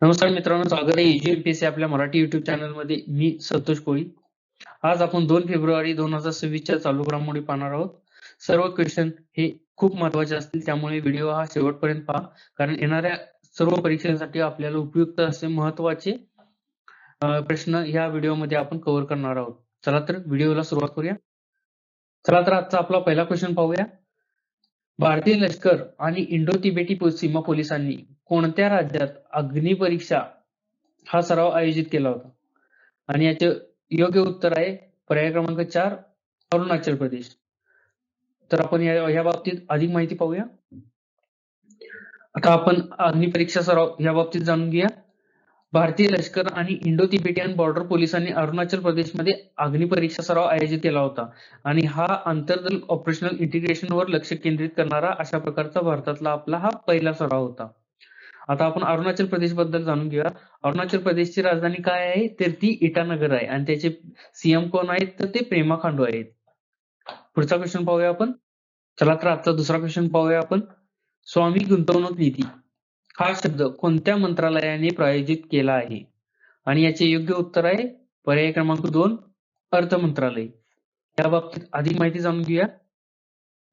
नमस्कार मित्रांनो, स्वागत आहे UGMPSC आपल्या मराठी युट्यूब चॅनल मध्ये. मी संतोष कोळी. आज आपण 2 फेब्रुवारी 2026 च्या चालू घडामोडी पाहणार आहोत. सर्व क्वेश्चन हे खूप महत्त्वाचे असतील, त्यामुळे व्हिडिओ हा शेवटपर्यंत पहा, कारण येणाऱ्या सर्व परीक्षांसाठी आपल्याला उपयुक्त असे महत्त्वाचे प्रश्न या व्हिडिओमध्ये आपण कव्हर करणार आहोत. चला तर व्हिडिओला सुरुवात करूया. चला तर आजचा आपला पहिला क्वेश्चन पाहूया. भारतीय लष्कर आणि इंडो तिबेटी सीमा पोलिसांनी कोणत्या राज्यात अग्निपरीक्षा हा सराव आयोजित केला होता? आणि याचे योग्य उत्तर आहे पर्याय क्रमांक 4, अरुणाचल प्रदेश. तर आपण या बाबतीत अधिक माहिती पाहूया. आता आपण अग्निपरीक्षा सराव या बाबतीत जाणून घेऊया. भारतीय लष्कर आणि इंडो तिबेटियन बॉर्डर पोलिसांनी अरुणाचल प्रदेशमध्ये अग्निपरीक्षा सराव आयोजित केला होता आणि हा आंतरदल ऑपरेशनल इंटिग्रेशनवर लक्ष केंद्रित करणारा अशा प्रकारचा भारतातला आपला हा पहिला सराव होता. आता आपण अरुणाचल प्रदेश बद्दल जाणून घेऊया. अरुणाचल प्रदेशची राजधानी काय आहे, तर ती इटानगर आहे आणि त्याचे सीएम कोण आहेत, तर ते पेमा खांडू आहेत. पुढचा क्वेश्चन पाहूया आपण. चला तर आजचा दुसरा क्वेश्चन पाहूया आपण. स्वामी गुंतवणूक निधी हा शब्द कोणत्या मंत्रालयाने प्रायोजित केला आहे? आणि याचे योग्य उत्तर आहे पर्याय क्रमांक 2, अर्थ मंत्रालय. या बाबतीत अधिक माहिती जाणून घेऊया.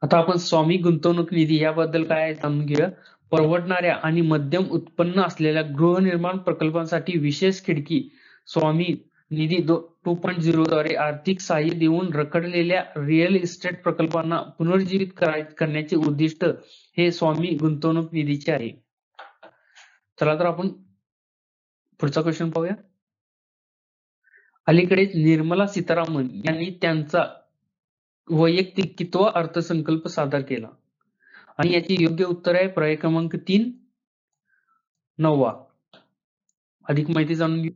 आता आपण स्वामी गुंतवणूक निधी याबद्दल काय जाणून घेऊया. परवडणाऱ्या आणि मध्यम उत्पन्न असलेल्या गृहनिर्माण प्रकल्पांसाठी विशेष खिडकी स्वामी निधी 2.0 द्वारे आर्थिक सहाय्य देऊन रखडलेल्या रिअल इस्टेट प्रकल्पांना पुनर्जीवित करण्याचे उद्दिष्ट हे स्वामी गुंतवणूक निधीचे आहे. चला तर आपण पुढचा क्वेश्चन पाहूया. अलीकडेच निर्मला सीतारामन यांनी त्यांचा वैयक्तिक कितवा अर्थसंकल्प सादर केला? आणि याचे योग्य उत्तर आहे पर्याय क्रमांक 3, 9वा. अधिक माहिती जाणून घेऊ.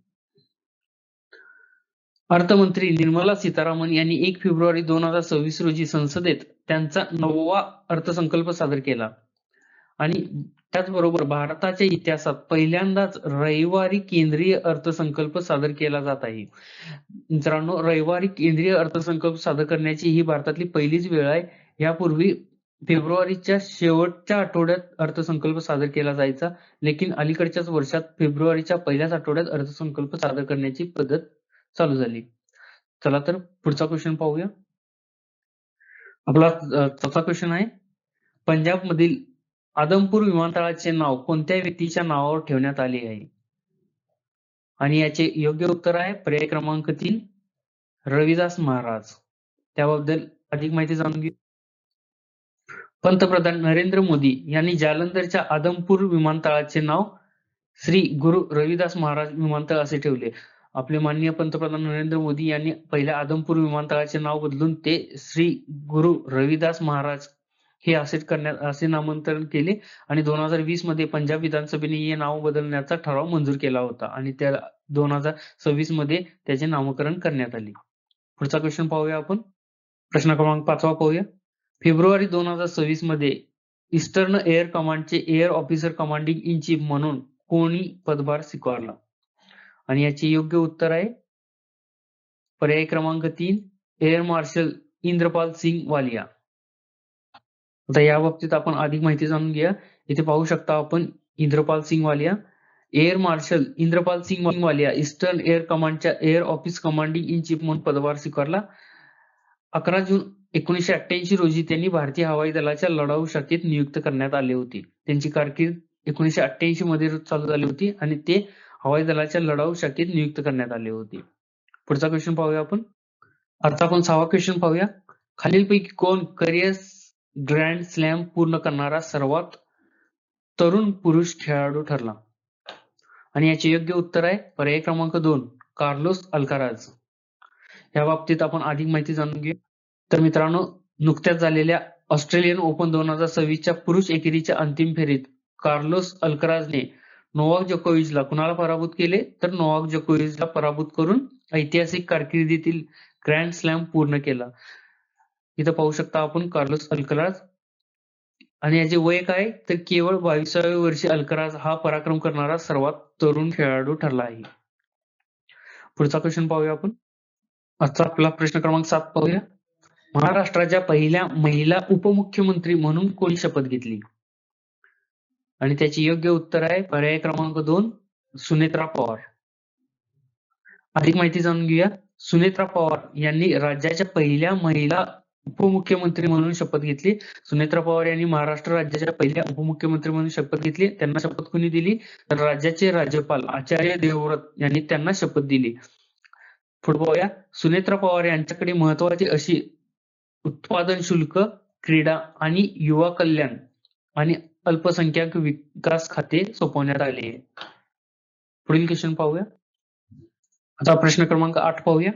अर्थमंत्री निर्मला सीतारामन यांनी 1 फेब्रुवारी 2026 रोजी संसदेत त्यांचा 9वा अर्थसंकल्प सादर केला आणि त्याचबरोबर भारताच्या इतिहासात पहिल्यांदाच रविवारी केंद्रीय अर्थसंकल्प सादर केला जात आहे. मित्रांनो, रविवारी केंद्रीय अर्थसंकल्प सादर करण्याची ही भारतातली पहिलीच वेळ आहे. यापूर्वी फेब्रुवारीच्या शेवटच्या आठवड्यात अर्थसंकल्प सादर केला जायचा, लेकिन अलीकडच्याच वर्षात फेब्रुवारीच्या पहिल्याच आठवड्यात अर्थसंकल्प सादर करण्याची पद्धत चालू झाली. चला तर पुढचा क्वेश्चन पाहूया. आपला चौथा क्वेश्चन आहे. पंजाब मधील आदमपूर विमानतळाचे नाव कोणत्या व्यक्तीच्या नावावर ठेवण्यात आले आहे? आणि याचे योग्य उत्तर आहे पर्याय क्रमांक 3, रविदास महाराज. त्याबद्दल अधिक माहिती जाणून घेऊ. पंतप्रधान नरेंद्र मोदी यांनी जालंधरच्या आदमपूर विमानतळाचे नाव श्री गुरु रविदास महाराज विमानतळ असे ठेवले. आपले माननीय पंतप्रधान नरेंद्र मोदी यांनी पहिल्या आदमपूर विमानतळाचे नाव बदलून ते श्री गुरु रविदास महाराज हे असे नामांतरण केले आणि 2020 मध्ये पंजाब विधानसभेने हे नाव बदलण्याचा ठराव मंजूर केला होता आणि त्या 2026 मध्ये त्याचे नामकरण करण्यात आले. पुढचा क्वेश्चन पाहूया आपण. प्रश्न क्रमांक 5 पाहूया. फेब्रुवारी 2026 मध्ये ईस्टर्न एअर कमांडचे air officer commanding in chief म्हणून कोणी पदभार स्वीकारला? आणि याचे योग्य उत्तर आहे पर्याय क्रमांक 3, एअर मार्शल इंद्रपाल सिंग वालिया. आता या बाबतीत आपण अधिक माहिती जाणून घ्या. इथे पाहू शकता आपण Indrapal Singh Walia. Air marshal Indrapal Singh Walia eastern air कमांडच्या air office commanding in chief म्हणून पदभार स्वीकारला. 11 जून 1988 रोजी त्यांनी भारतीय हवाई दलाच्या लढाऊ शाखेत नियुक्त करण्यात आले होते. त्यांची कारकीर्द 1988 मध्ये चालू झाली होती आणि ते हवाई दलाच्या लढाऊ शाखेत नियुक्त करण्यात आले होते. पुढचा क्वेश्चन पाहूया आपण. आता आपण 6वा क्वेश्चन पाहूया. खालीलपैकी कोण करिअर ग्रँड स्लॅम पूर्ण करणारा सर्वात तरुण पुरुष खेळाडू ठरला? आणि याचे योग्य उत्तर आहे पर्याय क्रमांक 2, कार्लोस अल्काराज. या बाबतीत आपण अधिक माहिती जाणून घेऊ. तर मित्रांनो, नुकत्याच झालेल्या ऑस्ट्रेलियन ओपन 2026च्या पुरुष एकेरीच्या अंतिम फेरीत कार्लोस अल्काराजने नोवाक जोकोविचला कुणाला पराभूत केले, तर नोवाक जोकोविचला पराभूत करून ऐतिहासिक कारकिर्दीतील ग्रँड स्लॅम पूर्ण केला. इथं पाहू शकता आपण कार्लोस अल्काराज आणि याचे वय काय, तर केवळ 22व्या वर्षी अल्काराज हा पराक्रम करणारा सर्वात तरुण खेळाडू ठरला आहे. पुढचा क्वेश्चन पाहूया आपण. आजचा आपला प्रश्न क्रमांक 7 पाहूया. महाराष्ट्राच्या पहिल्या महिला उपमुख्यमंत्री म्हणून कोणी शपथ घेतली? आणि त्याचे योग्य उत्तर आहे पर्याय क्रमांक 2, सुनेत्रा पवार. अधिक माहिती जाणून घेऊया. सुनेत्रा पवार यांनी राज्याच्या पहिल्या महिला उपमुख्यमंत्री म्हणून शपथ घेतली. सुनेत्रा पवार यांनी महाराष्ट्र राज्याच्या पहिल्या उपमुख्यमंत्री म्हणून शपथ घेतली. त्यांना शपथ कोणी दिली? तर राज्याचे राज्यपाल आचार्य देवव्रत यांनी त्यांना शपथ दिली. पुढे पाहूया. सुनेत्रा पवार यांच्याकडे महत्वाची अशी उत्पादन शुल्क, क्रीडा आणि युवा कल्याण आणि अल्पसंख्याक विकास खाते सोपवण्यात आले. पुढील क्वेश्चन पाहूया. आता प्रश्न क्रमांक 8 पाहूया.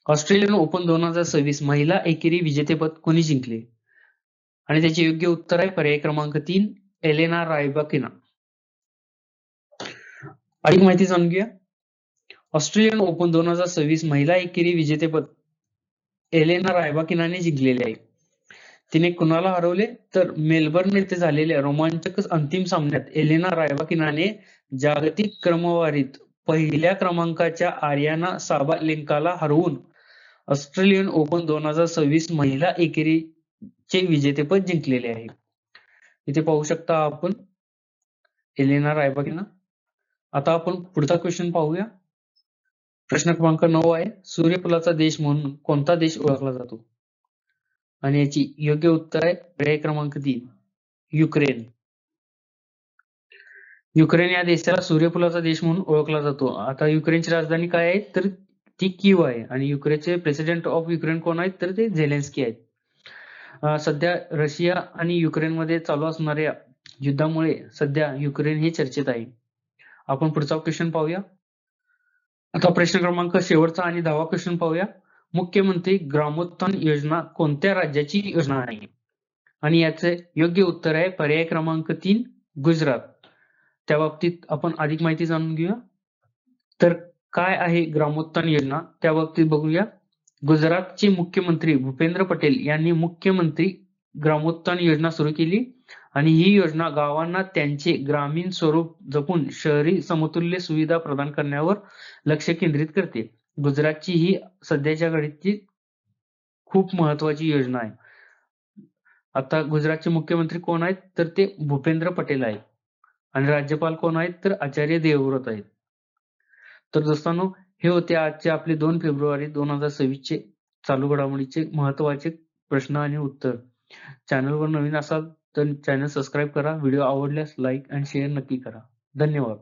ऑस्ट्रेलियन ओपन 2026 महिला एकेरी विजेतेपद कोणी जिंकले? आणि त्याचे योग्य उत्तर आहे पर्याय क्रमांक 3 एलेना रायबाकिना. अधिक माहिती जाणून घेऊया. ऑस्ट्रेलियन ओपन 2026 महिला एकेरी विजेतेपद एलेना रायबाकिनाने जिंकलेले आहे. तिने कुणाला हरवले? तर मेलबर्न येथे झालेल्या रोमांचक अंतिम सामन्यात एलेना रायबाकिनाने जागतिक क्रमवारीत पहिल्या क्रमांकाच्या आर्याना साबालेंकाला हरवून ऑस्ट्रेलियन ओपन 2026 महिला एकेरीचे विजेतेपद जिंकलेले आहे. इथे पाहू शकता आपण एलेना रायबाकिना. आता आपण पुढचा क्वेश्चन पाहूया. प्रश्न क्रमांक 9 आहे. सूर्यफुलाचा देश म्हणून कोणता देश ओळखला जातो? आणि याची योग्य उत्तर आहे पर्याय क्रमांक 3 युक्रेन. युक्रेन या देशाला सूर्यफुलाचा देश म्हणून ओळखला जातो. आता युक्रेनची राजधानी काय आहे? तर ती कीव आहे. आणि युक्रेनचे प्रेसिडेंट ऑफ युक्रेन कोण आहेत? तर ते झेलेन्स्की आहेत. सध्या रशिया आणि युक्रेनमध्ये चालू असणाऱ्या युद्धामुळे सध्या युक्रेन हे चर्चेत आहे. आपण पुढचा क्वेश्चन पाहूया. आता प्रश्न क्रमांक शेवटचा आणि 10वा क्वेश्चन पाहूया. मुख्यमंत्री ग्रामोत्थान योजना कोणत्या राज्याची योजना आहे? आणि याचे योग्य उत्तर आहे पर्याय क्रमांक 3 गुजरात. त्या बाबतीत आपण अधिक माहिती जाणून घेऊया. तर काय आहे ग्रामोत्थान योजना त्या बाबतीत बघूया. गुजरातचे मुख्यमंत्री भूपेंद्र पटेल यांनी मुख्यमंत्री ग्रामोत्थान योजना सुरू केली आणि ही योजना गावांना त्यांचे ग्रामीण स्वरूप जपून शहरी समतुल्य सुविधा प्रदान करण्यावर लक्ष केंद्रित करते. गुजरातची ही सध्याच्या घडीची खूप महत्वाची योजना आहे. आता गुजरातचे मुख्यमंत्री कोण आहेत? तर ते भूपेंद्र पटेल आहेत. आणि राज्यपाल कोण आहेत? तर आचार्य देवव्रत आहेत. तर दोस्तांनो, हे होते आजचे आपले 2 फेब्रुवारी 2026 चे चालू घडामोडीचे महत्वाचे प्रश्न आणि उत्तर. चॅनलवर नवीन असाल तर चॅनल सबस्क्राईब करा. व्हिडिओ आवडल्यास लाईक आणि शेअर नक्की करा. धन्यवाद.